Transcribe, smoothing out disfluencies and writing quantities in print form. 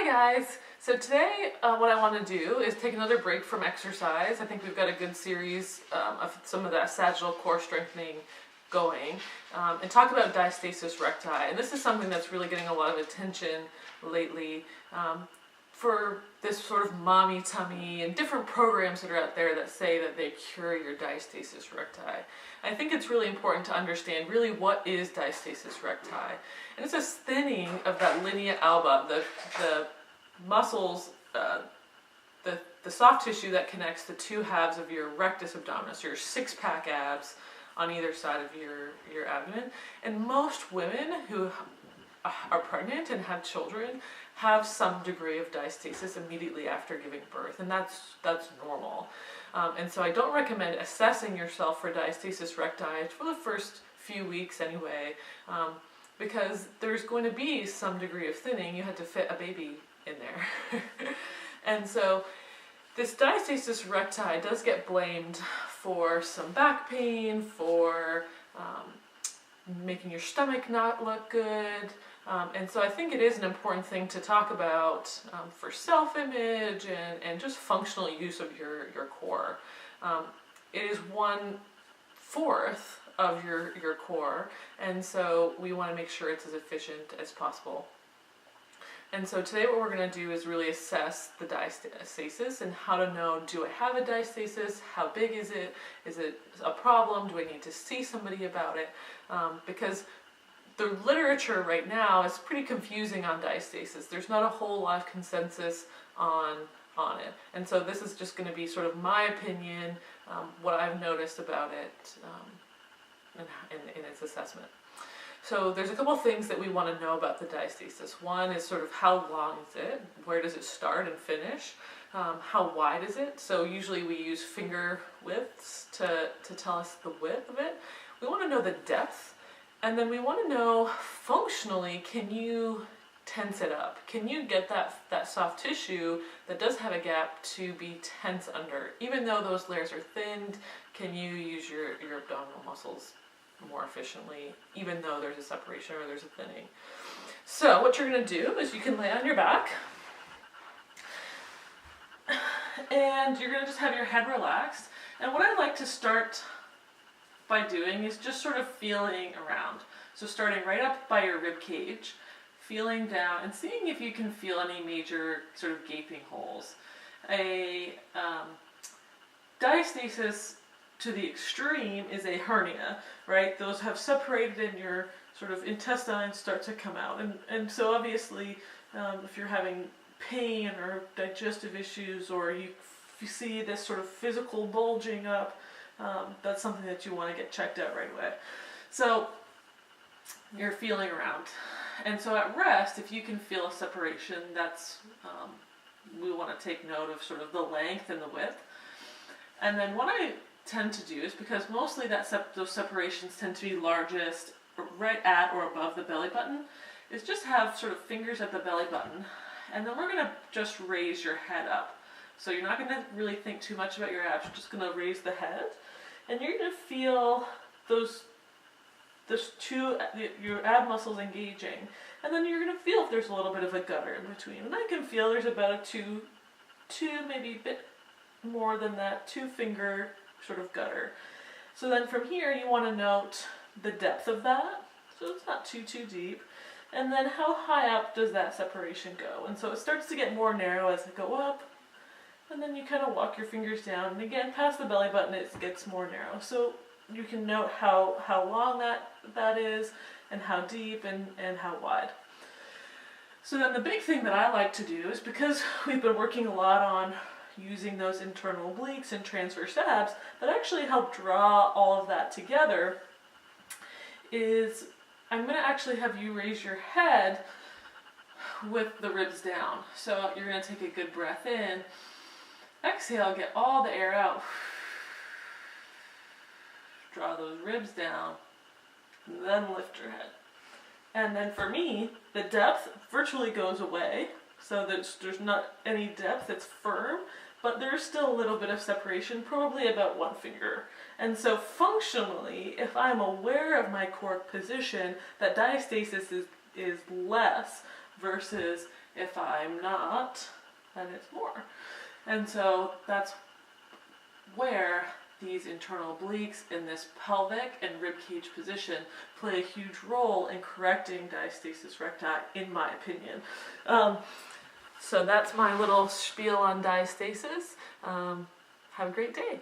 Hi guys! So today what I want to do is take another break from exercise. I think we've got a good series of some of that sagittal core strengthening going and talk about Diastasis Recti. And this is something that's really getting a lot of attention lately for this sort of mommy tummy and different programs that are out there that say that they cure your Diastasis Recti. I think it's really important to understand really what is Diastasis Recti. And it's a thinning of that linea alba, the muscles, the soft tissue that connects the two halves of your rectus abdominis, your six-pack abs on either side of your abdomen. And most women who are pregnant and have children have some degree of diastasis immediately after giving birth, and that's normal. And so I don't recommend assessing yourself for Diastasis Recti for the first few weeks anyway, because there's going to be some degree of thinning. You had to fit a baby in there. And so this Diastasis Recti does get blamed for some back pain, for making your stomach not look good. And so I think it is an important thing to talk about for self-image and just functional use of your core. It is 1/4 of your core, and so we want to make sure it's as efficient as possible. And so today what we're going to do is really assess the diastasis and how to know, do I have a diastasis? How big is it? Is it a problem? Do I need to see somebody about it? Because the literature right now is pretty confusing on diastasis. There's not a whole lot of consensus on it. And so this is just going to be sort of my opinion, what I've noticed about it in its assessment. So there's a couple things that we want to know about the diastasis. One is sort of how long is it? Where does it start and finish? How wide is it? So usually we use finger widths to tell us the width of it. We want to know the depth. And then we want to know functionally, can you tense it up? Can you get that soft tissue that does have a gap to be tense under? Even though those layers are thinned, can you use your abdominal muscles more efficiently, even though there's a separation or there's a thinning? So what you're going to do is you can lay on your back, and you're going to just have your head relaxed. And what I like to start by doing is just sort of feeling around. So starting right up by your rib cage, feeling down and seeing if you can feel any major sort of gaping holes. A diastasis to the extreme is a hernia, right? Those have separated and your sort of intestines start to come out. And so obviously if you're having pain or digestive issues, or you see this sort of physical bulging up, that's something that you want to get checked out right away. So you're feeling around. And so at rest, if you can feel a separation, that's, we want to take note of sort of the length and the width. And then what I tend to do is, because mostly those separations tend to be largest right at or above the belly button, is just have sort of fingers at the belly button. And then we're going to just raise your head up. So you're not going to really think too much about your abs, you're just going to raise the head. And you're going to feel those your ab muscles engaging. And then you're going to feel if there's a little bit of a gutter in between. And I can feel there's about a two, maybe a bit more than that, 2-finger sort of gutter. So then from here you want to note the depth of that. So it's not too deep. And then how high up does that separation go? And so it starts to get more narrow as I go up. And then you kind of walk your fingers down, and again, past the belly button, it gets more narrow. So you can note how long that is, and how deep, and how wide. So then the big thing that I like to do is, because we've been working a lot on using those internal obliques and transverse abs that actually help draw all of that together, is I'm going to actually have you raise your head with the ribs down. So you're going to take a good breath in. Exhale, get all the air out. Draw those ribs down, and then lift your head. And then for me, the depth virtually goes away, so there's not any depth, it's firm, but there's still a little bit of separation, probably about 1 finger. And so functionally, if I'm aware of my core position, that diastasis is less versus If I'm not, then it's more. And so that's where these internal obliques in this pelvic and rib cage position play a huge role in correcting diastasis recti, in my opinion. So that's my little spiel on diastasis. Have a great day.